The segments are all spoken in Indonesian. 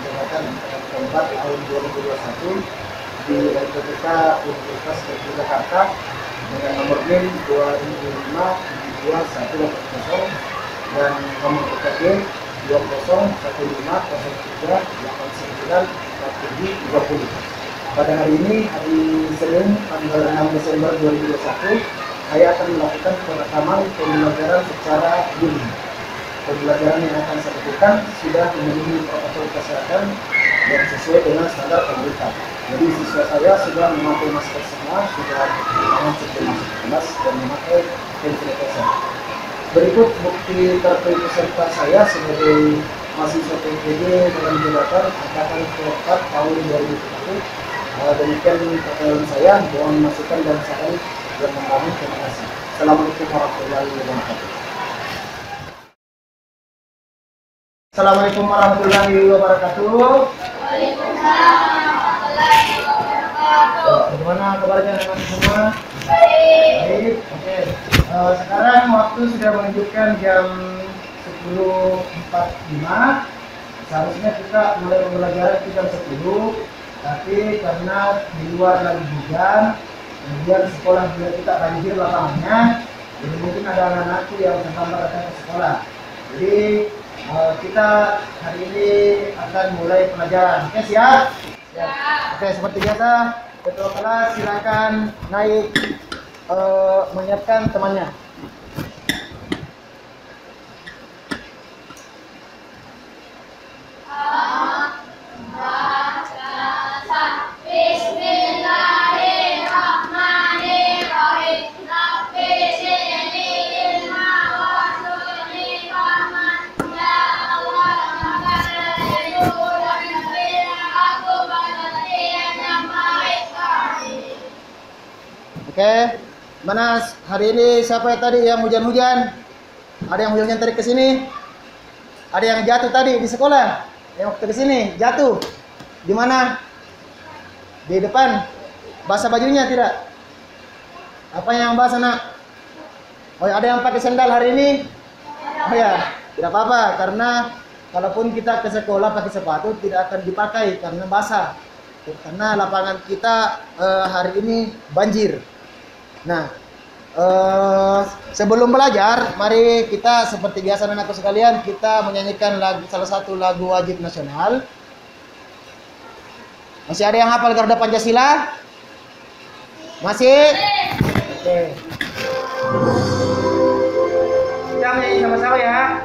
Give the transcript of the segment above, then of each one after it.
jabatan angkatan keempat tahun 2021 di LPPK Universitas Negeri Jakarta dengan nomor NIM 2005-72180 dan nomor UKG 201503894720. Pada hari ini, hari Senin, tanggal 6 Desember 2021, saya akan melakukan perekaman pembelajaran secara daring. Pembelajaran yang akan saya lakukan sudah memenuhi protokol kesehatan dan sesuai dengan standar pemerintah. Jadi siswa saya sudah memakai masker semua, sudah tangan sebelum masuk kelas dan memakai hand sanitizer. Berikut bukti kartu peserta saya sebagai mahasiswa PPD dalam jabatan angkatan keempat tahun 2021. Demikian pertanyaan saya, mohon masukan dan saran yang membangun. Terima kasih. Assalamualaikum warahmatullahi wabarakatuh. Assalamualaikum warahmatullahi wabarakatuh. Waalaikumsalam warahmatullahi wabarakatuh. Bagaimana kabarnya anak-anak semua? Baik. Baik. Oke. Sekarang waktu sudah menunjukkan jam 10.45. Seharusnya kita mulai pembelajaran di jam 10. Tapi karena di luar lagi hujan, kemudian sekolah juga kita banjir lapangannya, jadi mungkin ada anak-anakku yang terlambat datang ke sekolah. Jadi kita hari ini akan mulai pelajaran. Oke, siap? Siap. Oke, seperti biasa, ketua kelas silakan naik menyiapkan temannya. Oke, mana hari ini siapa tadi yang hujan-hujan? Ada yang hujan tadi ke sini? Ada yang jatuh tadi di sekolah? Yang waktu ke sini jatuh? Di mana? Di depan. Basah bajunya tidak? Apa yang basah, nak? Oh, ada yang pakai sendal hari ini? Oh ya, tidak apa-apa karena kalaupun kita ke sekolah pakai sepatu tidak akan dipakai karena basah. Karena lapangan kita hari ini banjir. Nah, sebelum belajar, mari kita seperti biasa anakku sekalian, kita menyanyikan salah satu lagu wajib nasional. Masih ada yang hafal Garuda Pancasila? Masih? Oke. Kita nyanyi sama-sama ya.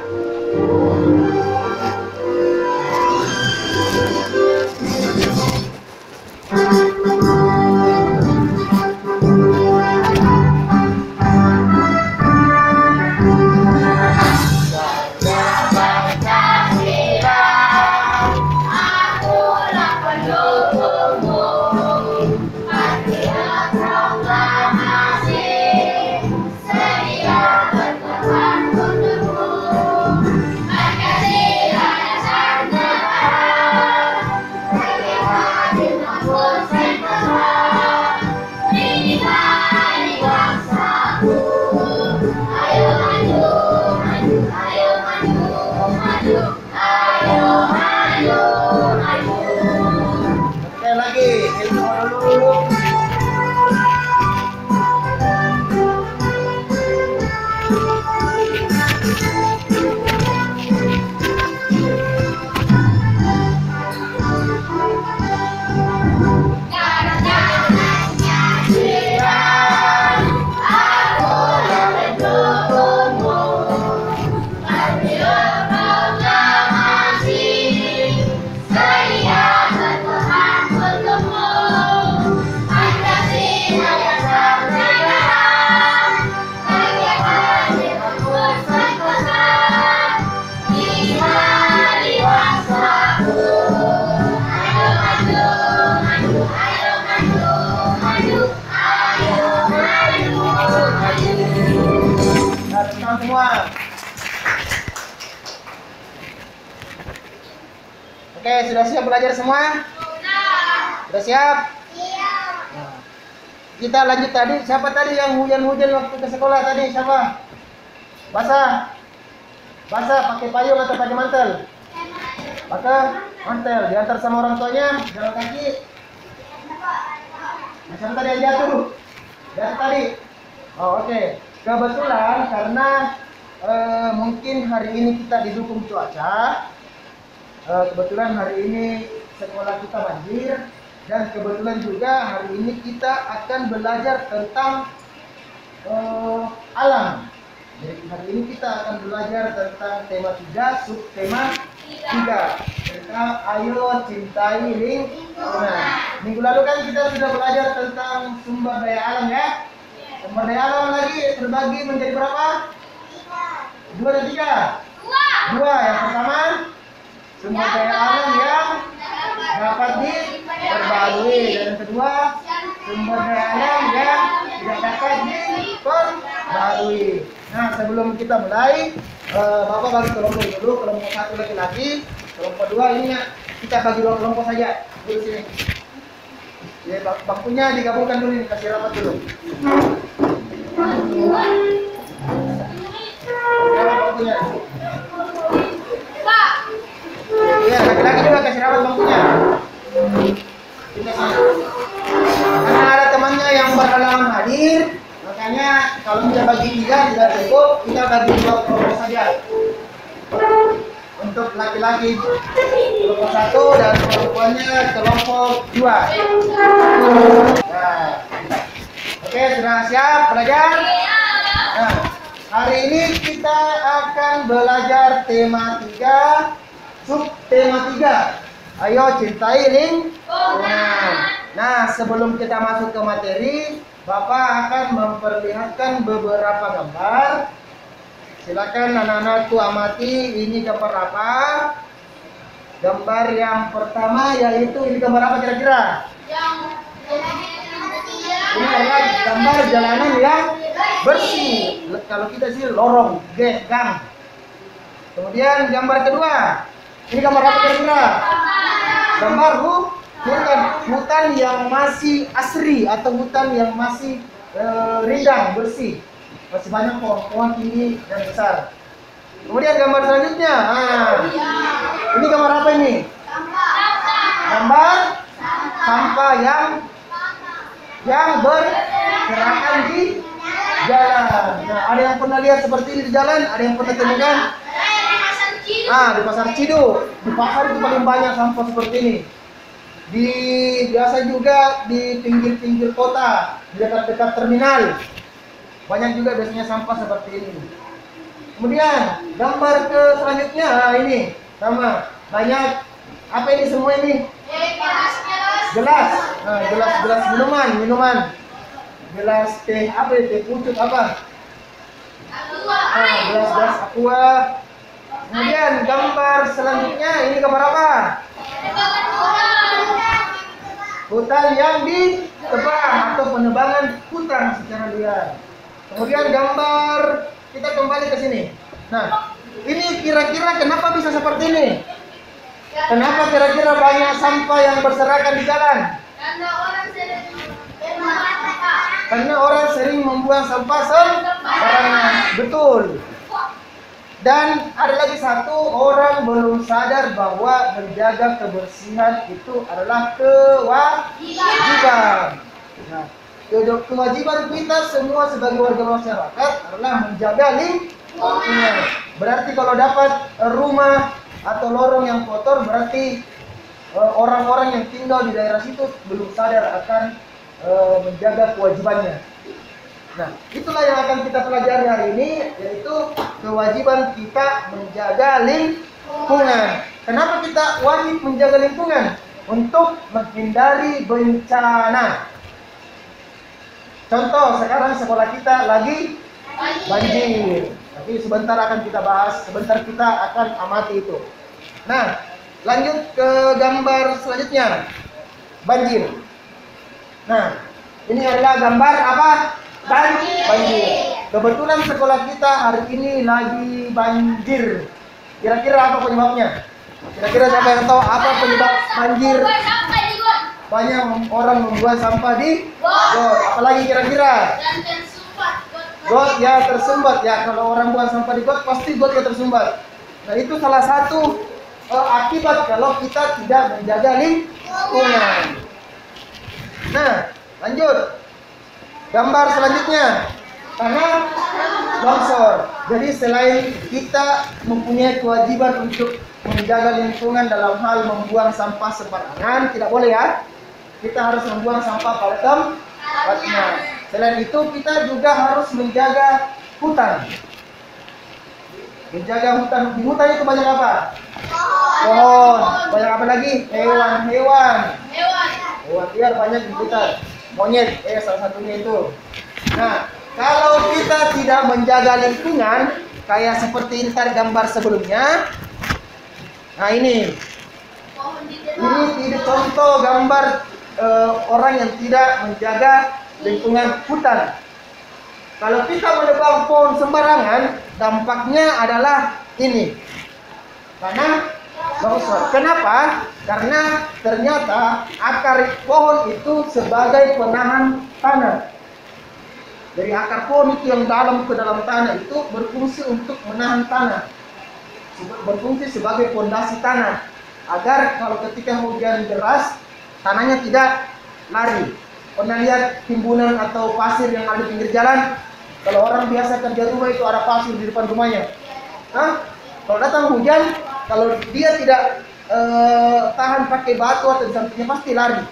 Semua. Oke, sudah siap belajar semua? Sudah siap? Siap. Nah, kita lanjut tadi. Siapa tadi yang hujan-hujan waktu ke sekolah tadi? Siapa? Basah? Basah pakai payung atau pakai mantel? Maka mantel diantar sama orang tuanya, jalan kaki. Siapa tadi yang jatuh? Jatuh tadi. Oh, oke. Kebetulan karena mungkin hari ini kita didukung cuaca. Kebetulan hari ini sekolah kita banjir, dan kebetulan juga hari ini kita akan belajar tentang alam. Jadi hari ini kita akan belajar tentang tema 3, subtema 3, tentang ayo cintai lingkungan. Minggu lalu kan kita sudah belajar tentang sumber daya alam ya. Sumber daya alam lagi terbagi menjadi berapa? 2 dan 3. 2. Yang pertama, sumber daya alam yang dapat diperbarui, dan yang kedua, sumber daya alam yang tidak dapat diperbarui. Nah, sebelum kita mulai, Bapak bagi kelompok dulu. Kelompok 1 laki-laki, kelompok 2 ini kita bagi 2 kelompok saja. Dulu sini. Ya, bangkunya digabungkan dulu, kasih rapat dulu. Bangkunya. Iya, laki-laki juga kasih rapat bangkunya. Karena ada temannya yang berhalangan hadir, makanya kalau kita bagi 3 tidak cukup, kita bagi 2 kelompok saja. Untuk laki-laki kelompok 1 dan perempuannya kelompok 2. Nah, oke, sudah siap belajar? Nah, hari ini kita akan belajar tema 3, subtema 3. Ayo cintai lingkungan. Nah, sebelum kita masuk ke materi, Bapak akan memperlihatkan beberapa gambar. Silakan anak-anakku amati, ini gambar apa? Gambar yang pertama yaitu ini gambar apa kira-kira? Ini adalah gambar jalanan yang bersih. Kalau kita sih lorong, gang. Kemudian gambar kedua, ini gambar apa kira-kira? Gambar hutan yang masih asri atau hutan yang masih rindang, bersih. Masih banyak pohon-pohon tinggi dan besar. Kemudian gambar selanjutnya, ini gambar apa ini? Gambar sampah yang berserakan di jalan. Nah, ada yang pernah lihat seperti ini di jalan? Ada yang pernah temukan? Di Pasar Cidu. Di pasar itu paling banyak sampah seperti ini. Biasa juga di pinggir-pinggir kota, di dekat-dekat terminal. Banyak juga biasanya sampah seperti ini. Kemudian gambar ke selanjutnya, ini sama banyak. Apa ini semua ini? Gelas. Nah, gelas minuman. Gelas teh apa? Teh pucuk apa? Gelas aqua. Kemudian gambar selanjutnya, ini gambar apa? Hutan yang ditebang atau penebangan hutan secara liar. Kemudian gambar, kita kembali ke sini. Nah, ini kira-kira kenapa bisa seperti ini? Kenapa kira-kira banyak sampah yang berserakan di jalan? Karena orang sering membuang sampah sembarangan. Betul. Dan ada lagi satu, orang belum sadar bahwa menjaga kebersihan itu adalah kewajiban. Nah, kewajiban kita semua sebagai warga masyarakat adalah menjaga lingkungan. Berarti kalau dapat rumah atau lorong yang kotor, berarti orang-orang yang tinggal di daerah situ belum sadar akan menjaga kewajibannya. Nah, itulah yang akan kita pelajari hari ini, yaitu kewajiban kita menjaga lingkungan. Kenapa kita wajib menjaga lingkungan? Untuk menghindari bencana. Contoh, sekarang sekolah kita lagi banjir. Tapi sebentar akan kita bahas, sebentar kita akan amati itu. Nah, lanjut ke gambar selanjutnya. Banjir. Nah, ini adalah gambar apa? Banjir. Kebetulan sekolah kita hari ini lagi banjir. Kira-kira apa penyebabnya? Kira-kira siapa yang tahu apa penyebab banjir? Banyak orang membuang sampah di got. Apalagi kira-kira? Got ya tersumbat. Ya, kalau orang buang sampah di got, pasti got ya tersumbat. Nah, itu salah satu akibat kalau kita tidak menjaga lingkungan. Nah, lanjut. Gambar selanjutnya. Tanah longsor. Jadi selain kita mempunyai kewajiban untuk menjaga lingkungan dalam hal membuang sampah sembarangan, tidak boleh ya. Kita harus membuang sampah pada tempatnya. Selain itu kita juga harus menjaga hutan. Menjaga hutan. Di hutan itu banyak apa? Pohon. Banyak apa lagi? Hewan-hewan. Hewan liar banyak di hutan. Monyet, salah satunya itu. Nah, kalau kita tidak menjaga lingkungan, kayak seperti ini tadi gambar sebelumnya. Nah ini contoh gambar orang yang tidak menjaga lingkungan hutan. Kalau kita menebang pohon sembarangan, dampaknya adalah ini. Tanah longsor. Kenapa? Karena ternyata akar pohon itu sebagai penahan tanah. Dari akar pohon itu yang dalam ke dalam tanah itu berfungsi untuk menahan tanah, berfungsi sebagai fondasi tanah, agar kalau ketika hujan deras tanahnya tidak lari. Pernah lihat timbunan atau pasir yang ada di pinggir jalan? Kalau orang biasa kerja rumah itu ada pasir di depan rumahnya. Kalau datang hujan, kalau dia tidak tahan pakai batu atau di sampingnya pasti lari.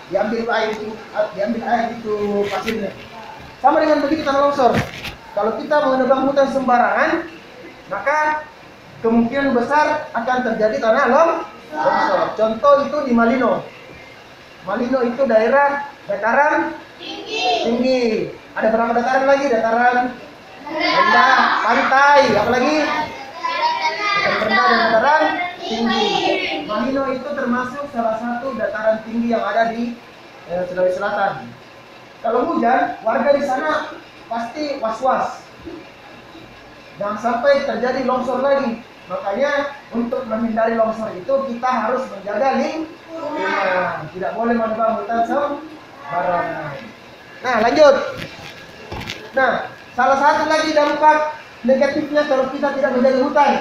Diambil air itu pasirnya. Sama dengan begitu tanah longsor. Kalau kita menebang hutan sembarangan, maka kemungkinan besar akan terjadi tanah longsor. Contoh itu di Malino. Malino itu daerah dataran tinggi. Ada berapa dataran lagi? Dataran rendah, pantai, apalagi dataran rendah dan dataran tinggi. Malino itu termasuk salah satu dataran tinggi yang ada di Sulawesi Selatan. Kalau hujan, warga di sana pasti was-was. Jangan sampai terjadi longsor lagi. Makanya untuk menghindari longsor itu kita harus menjaga lingkungan. Tidak boleh menebang hutan sembarangan. Nah, lanjut. Nah, salah satu lagi dampak negatifnya kalau kita tidak menjaga hutan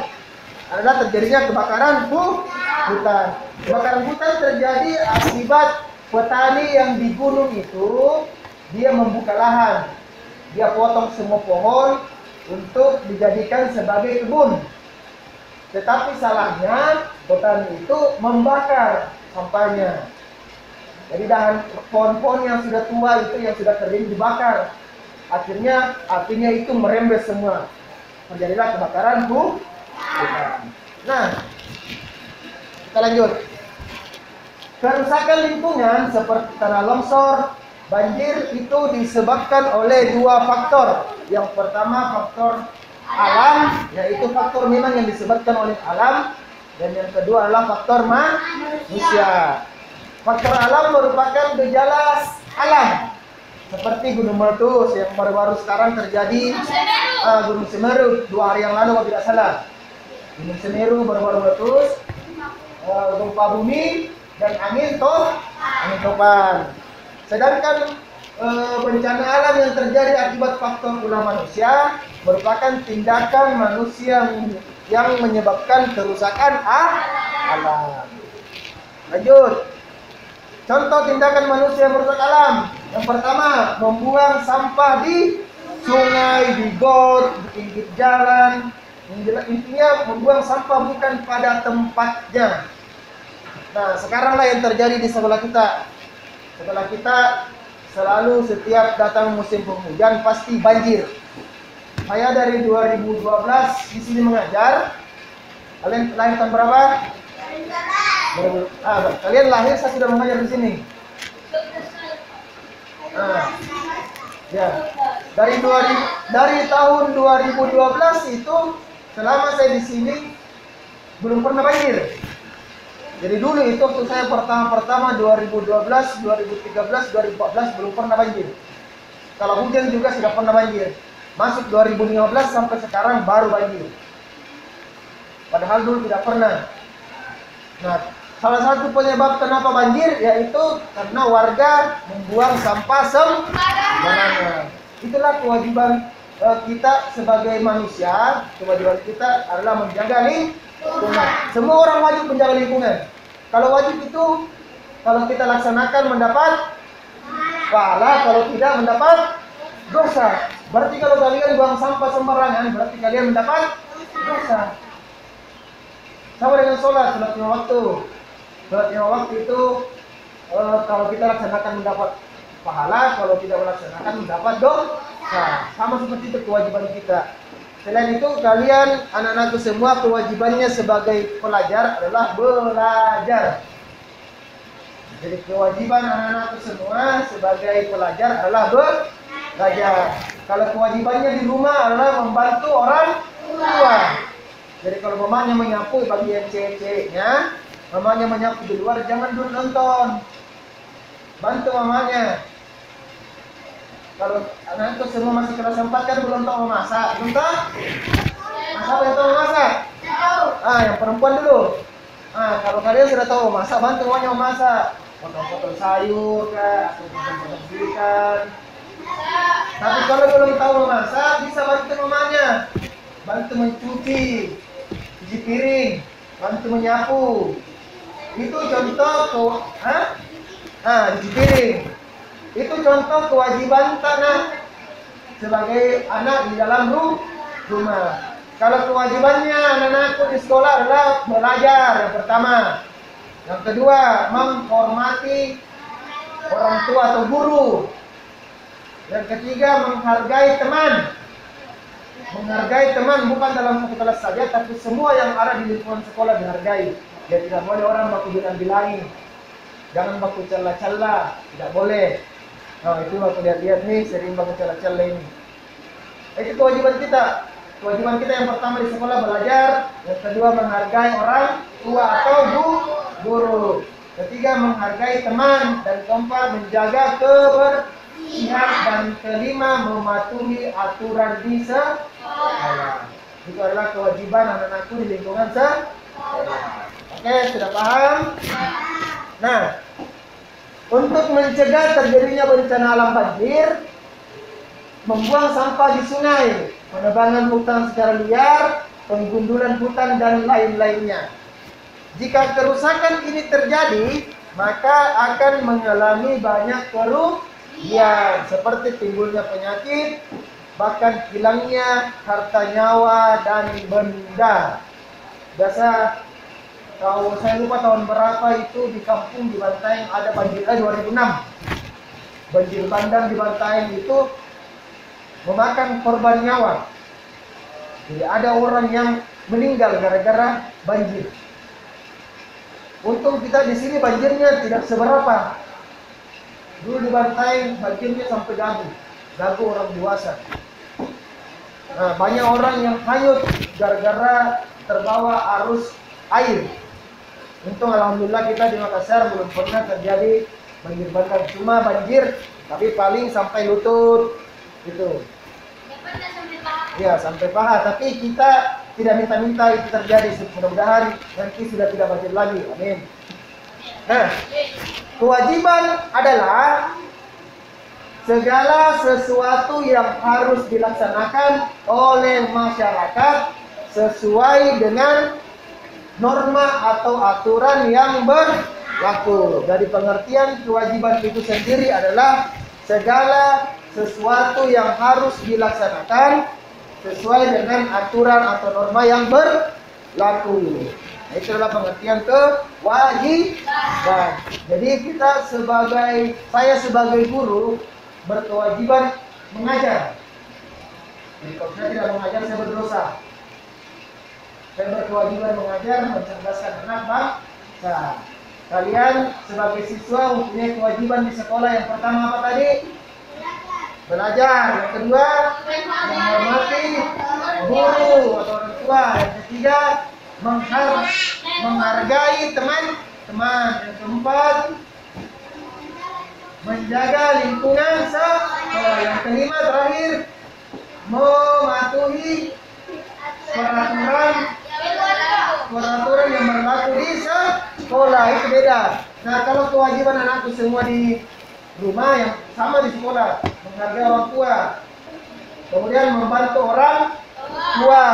adalah terjadinya kebakaran hutan. Kebakaran hutan terjadi akibat petani yang di gunung itu dia membuka lahan, dia potong semua pohon untuk dijadikan sebagai kebun. Tetapi salahnya petani itu membakar sampahnya. Jadi pohon-pohon yang sudah tua itu yang sudah kering dibakar. Akhirnya apinya itu merembes semua. Terjadilah kebakaran hutan. Nah, kita lanjut. Kerusakan lingkungan seperti tanah longsor, banjir itu disebabkan oleh dua faktor. Yang pertama faktor alam, yaitu faktor memang yang disebabkan oleh alam, dan yang kedua adalah faktor manusia. Faktor alam merupakan gejala alam, seperti Gunung Meletus yang baru-baru sekarang terjadi, Gunung Semeru 2 hari yang lalu kalau tidak salah. Gunung Semeru baru-baru meletus, gempa bumi dan angin topan. Sedangkan bencana alam yang terjadi akibat faktor ulah manusia merupakan tindakan manusia yang menyebabkan kerusakan alam. Lanjut. Contoh tindakan manusia merusak alam. Yang pertama, membuang sampah di sungai, di got, di pinggir jalan. Intinya membuang sampah bukan pada tempatnya. Nah, sekaranglah yang terjadi di sebelah kita. Sebelah kita selalu setiap datang musim penghujan pasti banjir. Saya dari 2012 di sini mengajar. Kalian lahir tahun berapa? Kalian lahir saya sudah mengajar di sini. Ya. Dari tahun 2012 itu selama saya di sini belum pernah banjir. Jadi dulu itu waktu saya pertama 2012, 2013, 2014 belum pernah banjir. Kalau hujan juga sudah pernah banjir. Masuk 2015 sampai sekarang baru banjir. Padahal dulu tidak pernah. Nah, salah satu penyebab kenapa banjir yaitu karena warga membuang sampah sembarangan. Itulah kewajiban kita sebagai manusia. Kewajiban kita adalah menjaga lingkungan. Semua orang wajib menjaga lingkungan. Kalau wajib itu, kalau kita laksanakan mendapat pahala, kalau tidak mendapat dosa. Berarti kalau kalian buang sampah sembarangan, berarti kalian mendapat dosa. Sama dengan sholat lima waktu. Sholat lima waktu itu kalau kita laksanakan mendapat pahala, kalau tidak melaksanakan mendapat dosa. Sama seperti itu kewajiban kita. Selain itu, kalian anak-anakku semua kewajibannya sebagai pelajar adalah belajar. Jadi kewajiban anak-anakku semua sebagai pelajar adalah belajar. Kalau kewajibannya di rumah adalah membantu orang tua. Jadi kalau mamanya menyapu bagian cewek-ceweknya, mamanya menyapu di luar, jangan dulu nonton. Bantu mamanya. Kalau anak-anak semua masih kelas 4 kan belum tahu memasak, belum tahu? Siapa yang tahu memasak? Yang perempuan dulu. Kalau kalian sudah tahu memasak, bantu mamanya memasak. Potong-potong sayur kah, atau potong-potong ikan. Tapi kalau belum tahu memasak, bisa bantu mamanya. Bantu mencuci, cuci piring, bantu menyapu. Itu contoh cuci piring. Itu contoh kewajiban tanah sebagai anak di dalam rumah. Kalau kewajibannya anak-anakku di sekolah adalah belajar, yang pertama. Yang kedua, menghormati orang tua atau guru. Yang ketiga, menghargai teman. Menghargai teman bukan dalam satu kelas saja, tapi semua yang ada di lingkungan sekolah dihargai. Ya tidak boleh orang baku bilang-bilangin. Jangan baku cela-cela, tidak boleh. Itu aku lihat-lihat nih, sering baku cela-cela ini. Itu kewajiban kita. Kewajiban kita yang pertama di sekolah belajar, yang kedua menghargai orang tua atau guru. Ketiga menghargai teman, dan keempat menjaga kebersihan, dan kelima mematuhi aturan di sekolah. Itu adalah kewajiban anak-anakku di lingkungan sekolah. Oke, sudah paham? Nah, untuk mencegah terjadinya bencana alam banjir, membuang sampah di sungai, penebangan hutan secara liar, penggundulan hutan, dan lain-lainnya. Jika kerusakan ini terjadi, maka akan mengalami banyak kerugian, seperti timbulnya penyakit, bahkan hilangnya harta nyawa dan benda. Biasa, kalau saya lupa tahun berapa itu di kampung di Bantaeng ada banjir 2006. Banjir bandang di Bantaeng itu memakan korban nyawa. Jadi ada orang yang meninggal gara-gara banjir. Untung kita di sini banjirnya tidak seberapa. Dulu di Bantaeng banjirnya sampai dagu orang dewasa. Nah, banyak orang yang hanyut gara-gara terbawa arus air. Untung alhamdulillah kita di Makassar belum pernah terjadi banjir bandang, cuma banjir tapi paling sampai lutut gitu. Ya, sampai paha, tapi kita tidak minta-minta itu terjadi. Mudah-mudahan nanti sudah tidak banjir lagi. Amin. Nah, kewajiban adalah segala sesuatu yang harus dilaksanakan oleh masyarakat sesuai dengan norma atau aturan yang berlaku. Dari pengertian kewajiban itu sendiri adalah segala sesuatu yang harus dilaksanakan sesuai dengan aturan atau norma yang berlaku. Itu adalah pengertian kewajiban. Jadi saya sebagai guru berkewajiban mengajar. Jadi kalau saya tidak mengajar, saya berdosa. Saya berkewajiban mengajar, mencerdaskan anak bangsa. Kalian sebagai siswa mempunyai kewajiban di sekolah. Yang pertama apa tadi? Belajar. Yang kedua, menghormati guru atau orang tua. Yang ketiga, menghargai teman-teman. Yang keempat, menjaga lingkungan sekolah. Yang kelima terakhir, mematuhi peraturan yang berlaku di sekolah. Itu beda. Nah, kalau kewajiban anakku semua di rumah yang sama di sekolah, menghargai orang tua, kemudian membantu orang tua,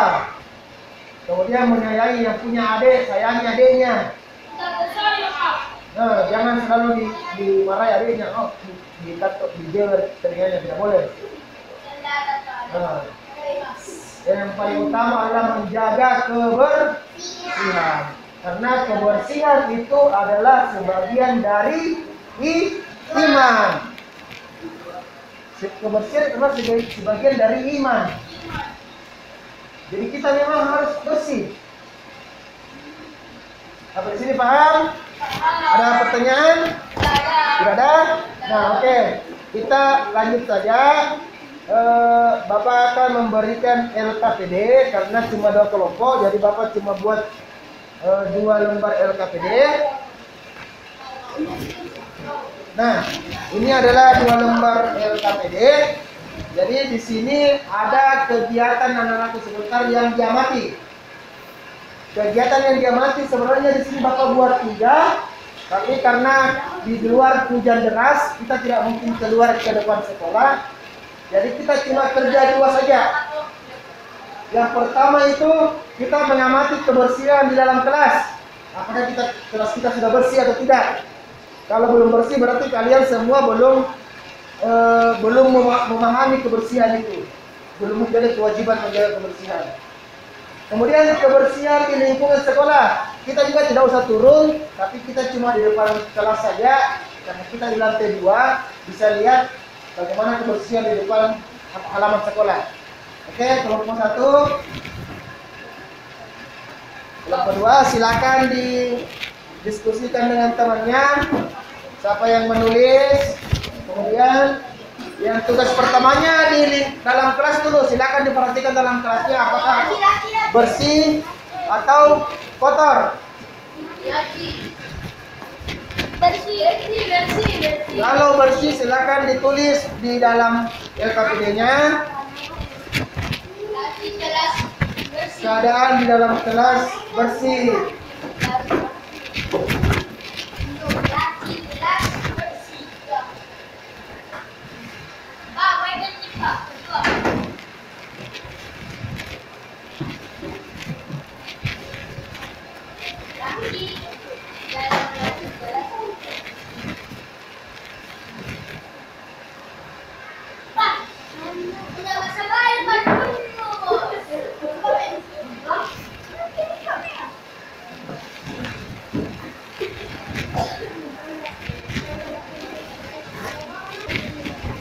Kemudian menyayangi yang punya adik, sayangi adiknya. Nah, jangan selalu dimarahi adiknya. Oh, ditato, dijewer, telinganya tidak boleh. Nah, yang paling utama adalah menjaga kebersihan. Karena kebersihan itu adalah sebagian dari iman. Kebersihan adalah sebagian dari iman. Jadi kita memang harus bersih. Sampai di sini paham? Ada pertanyaan? Tidak ada? Nah, oke. Kita lanjut saja. Bapak akan memberikan LKPD karena cuma 2 kelompok, jadi Bapak cuma buat 2 lembar LKPD. Nah, ini adalah 2 lembar LKPD. Jadi di sini ada kegiatan anak-anak sebentar yang diamati. Kegiatan yang diamati sebenarnya di sini Bapak buat 3, tapi karena di luar hujan deras kita tidak mungkin keluar ke depan sekolah. Jadi kita cuma kerja 2 saja. Yang pertama itu kita mengamati kebersihan di dalam kelas. Apakah kelas kita sudah bersih atau tidak? Kalau belum bersih berarti kalian semua belum memahami kebersihan itu. Belum menjadi kewajiban menjaga kebersihan. Kemudian kebersihan di lingkungan sekolah. Kita juga tidak usah turun, tapi kita cuma di depan kelas saja. Karena kita di lantai 2 bisa lihat bagaimana kebersihan di depan halaman sekolah. Oke, kelompok 1. Kelompok 2 silakan didiskusikan dengan temannya. Siapa yang menulis? Kemudian yang tugas pertamanya di dalam kelas dulu, silakan diperhatikan dalam kelasnya apakah bersih atau kotor. Bersih. Kalau bersih silakan ditulis di dalam LKPD-nya. Keadaan di dalam kelas bersih.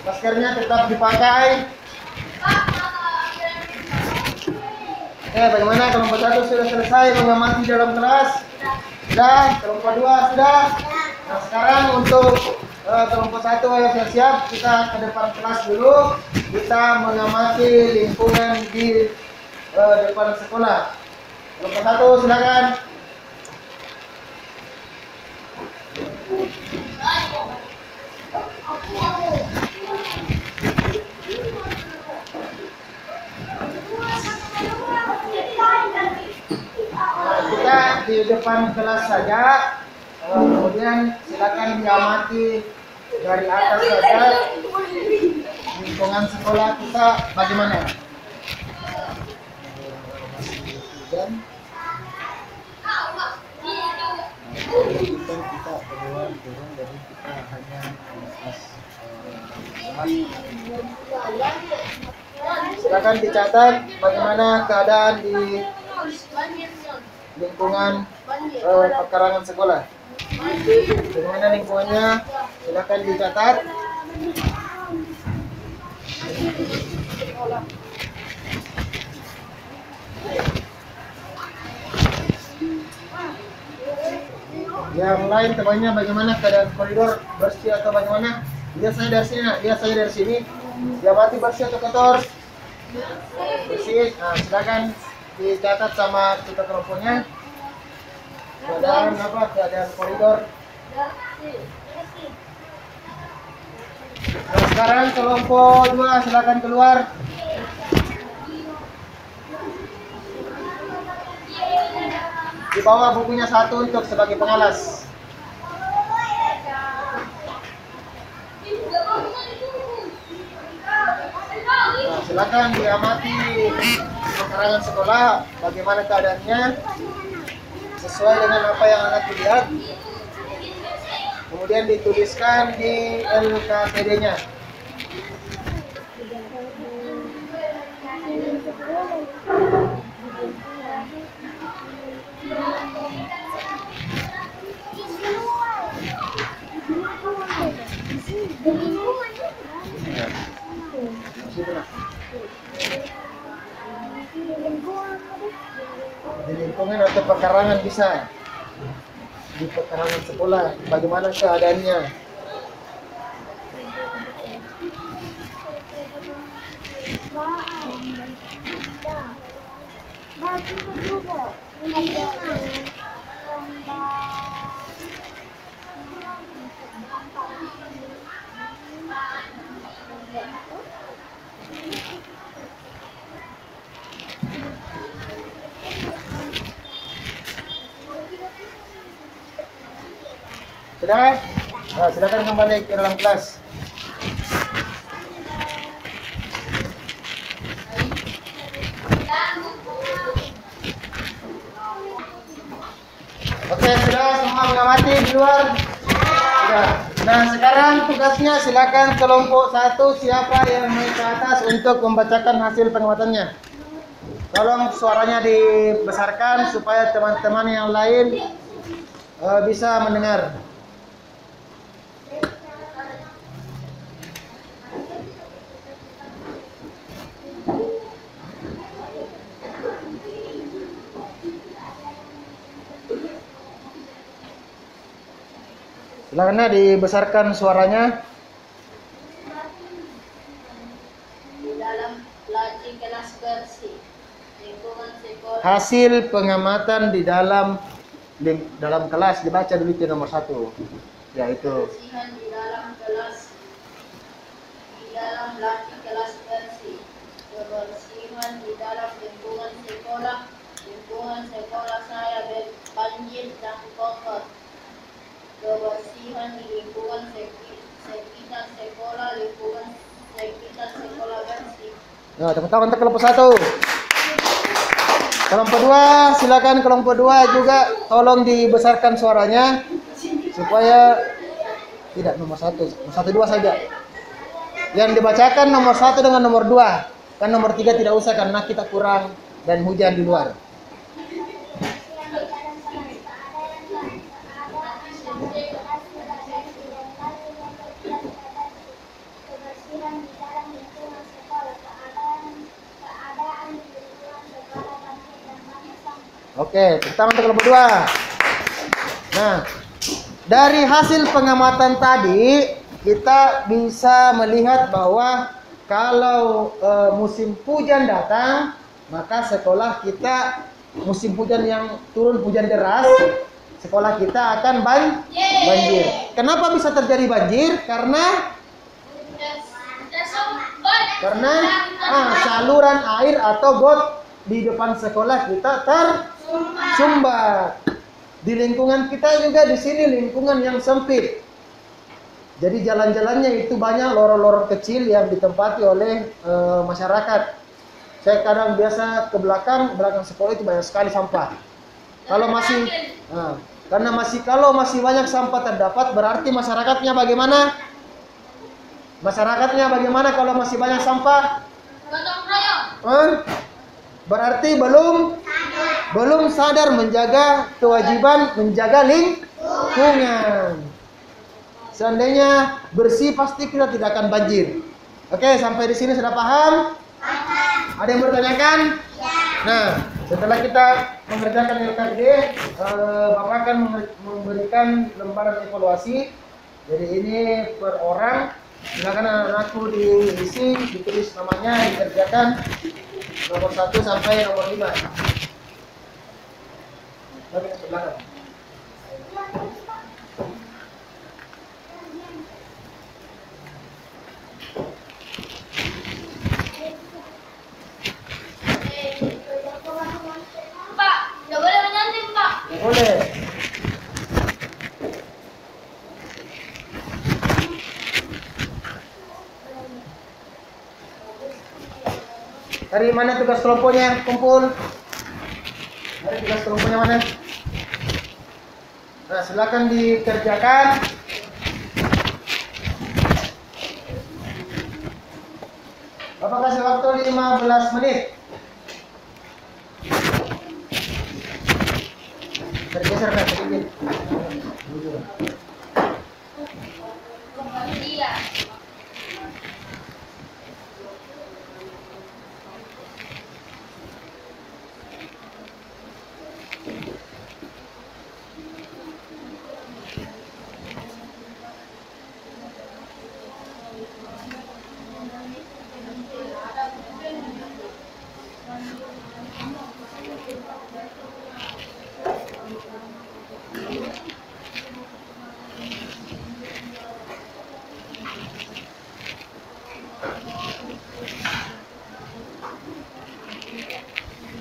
Maskernya tetap dipakai. Oke, bagaimana kelompok 1 sudah selesai mengamati dalam kelas? Sudah, kelompok 2 sudah. Nah, sekarang untuk kelompok 1 ayo siap-siap, kita ke depan kelas dulu. Kita mengamati lingkungan di depan sekolah. Kelompok 1 silakan. Kita di depan kelas saja, kemudian silakan diamati dari atas saja lingkungan sekolah kita bagaimana. Dan kita turun dari kita hanya silakan dicatat bagaimana keadaan di lingkungan pekarangan sekolah. Bagaimana lingkungannya? Silakan dicatat. Yang lain temannya bagaimana keadaan koridor, bersih atau bagaimana? Dia saya dari sini, dia saya dari sini. Dia mati bersih atau kotor? Bersih. Nah, silakan dicatat sama kita kelompoknya. Keadaan apa? Keadaan koridor. Nah, sekarang kelompok 2 silakan keluar. Di bawah bukunya 1 untuk sebagai pengalas. Nah, silakan diamati pekarangan sekolah bagaimana keadaannya sesuai dengan apa yang anak lihat. Kemudian dituliskan di LKPD-nya. Di lingkungan atau pekarangan bisa di pekarangan sekolah bagaimana keadaannya. Sudah? Nah, silakan kembali ke dalam kelas. Oke, sudah semua mengamati di luar? Sudah. Nah, sekarang tugasnya silakan kelompok 1 siapa yang naik ke atas untuk membacakan hasil pengamatannya. Tolong suaranya dibesarkan supaya teman-teman yang lain bisa mendengar. Silakan dibesarkan suaranya. Di dalam laci kelas bersih, lingkungan sekolah. Hasil pengamatan di dalam kelas dibaca dulu itu nomor 1, yaitu Kebersihan di dalam kelas, di dalam laci kelas bersih, kebersihan di dalam lingkungan sekolah saya banjir dan kotor. Kebersihan di lingkungan sekitar sekolah, lingkungan sekitar sekolah bersih. nah, tepuk tangan untuk kelompok 1. Kelompok 2, silakan kelompok 2 juga tolong dibesarkan suaranya supaya tidak nomor 1, 2 saja. Yang dibacakan nomor 1 dengan nomor 2. Kan nomor 3 tidak usah karena kita kurang dan hujan di luar. Oke, pertama untuk kelompok 2. Nah, dari hasil pengamatan tadi kita bisa melihat bahwa kalau musim hujan datang, maka sekolah kita musim hujan yang turun hujan deras, sekolah kita akan banjir. Kenapa bisa terjadi banjir? Karena saluran air atau got di depan sekolah kita tersumbat. Di lingkungan kita juga di sini lingkungan yang sempit. Jadi jalan-jalannya itu banyak lorong-lorong kecil yang ditempati oleh masyarakat. Saya kadang biasa ke belakang sekolah itu banyak sekali sampah. Kalau masih banyak sampah terdapat, berarti masyarakatnya bagaimana? Masyarakatnya bagaimana kalau masih banyak sampah? Gotong royong. Berarti belum sadar menjaga kewajiban menjaga lingkungan. Seandainya bersih pasti kita tidak akan banjir. Oke, sampai di sini sudah paham? Ada yang bertanyakan? Nah, setelah kita mengerjakan LKPD, Bapak akan memberikan lembaran evaluasi. Jadi ini per orang. Silakan anak-anakku diisi, ditulis namanya, dikerjakan nomor 1 sampai nomor 5. Bagian sebelah. Pak, nggak boleh menyanting, Pak. Boleh. Dari mana tugas kelompoknya? Kumpul. Dari tugas kelompoknya mana? Nah, silakan dikerjakan. Bapak kasih waktu 15 menit. Tergeser kan sedikit. Iya.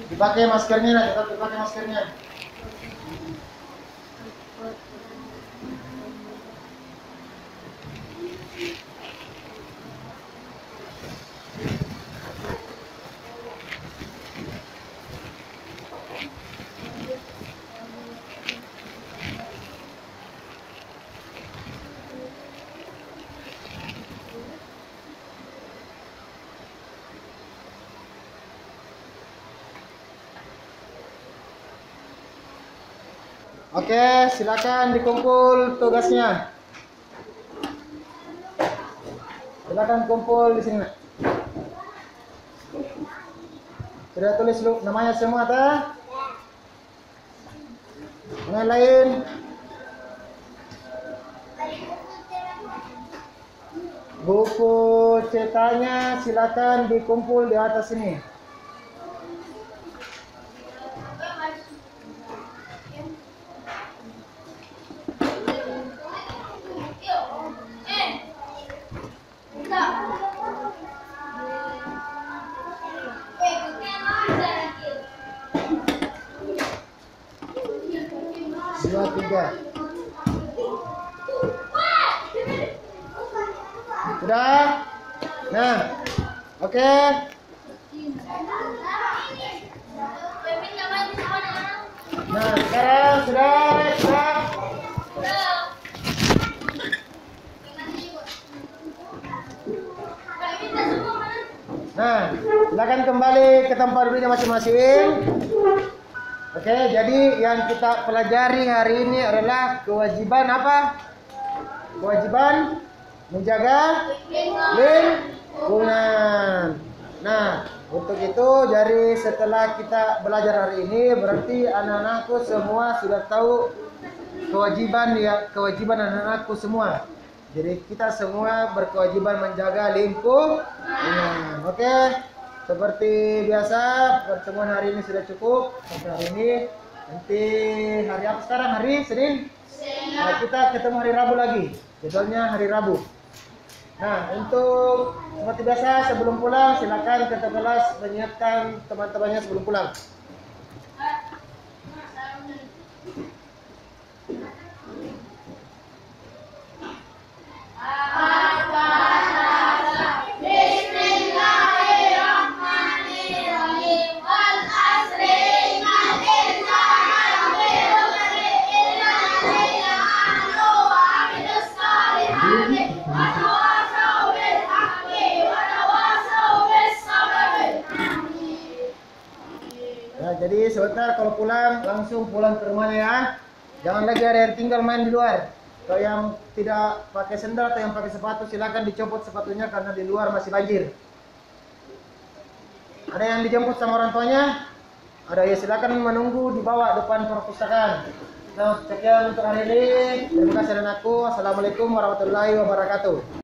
Dipakai maskernya, tetap dipakai maskernya. Oke, silakan dikumpul tugasnya. Silakan kumpul di sini. Sudah tulis lu namanya semua, ta? Yang lain? Buku cetaknya silakan dikumpul di atas sini. Dua, tiga. Sudah? Nah, oke. Nah, sekarang sudah. Nah, silakan kembali ke tempat duduknya masing-masing. Oke, jadi yang kita pelajari hari ini adalah kewajiban apa? Kewajiban menjaga lingkungan. Nah, untuk itu dari setelah kita belajar hari ini, berarti anak-anakku semua sudah tahu kewajiban anak-anakku semua. Jadi kita semua berkewajiban menjaga lingkungan. Oke. Seperti biasa, pertemuan hari ini sudah cukup sampai hari ini. Nanti hari apa sekarang? Hari Senin. Nah, kita ketemu hari Rabu lagi. Jadwalnya hari Rabu. Nah, untuk seperti biasa sebelum pulang silakan ke kelas menyiapkan teman-temannya sebelum pulang. Nah, jadi sebentar kalau pulang langsung pulang ke rumahnya ya. Jangan lagi ada yang tinggal main di luar. Kalau yang tidak pakai sendal atau yang pakai sepatu silakan dicopot sepatunya karena di luar masih banjir. Ada yang dijemput sama orang tuanya? Ada ya, silakan menunggu di bawah depan perpustakaan. Nah, sekian untuk hari ini. Terima kasih anakku. Assalamualaikum warahmatullahi wabarakatuh.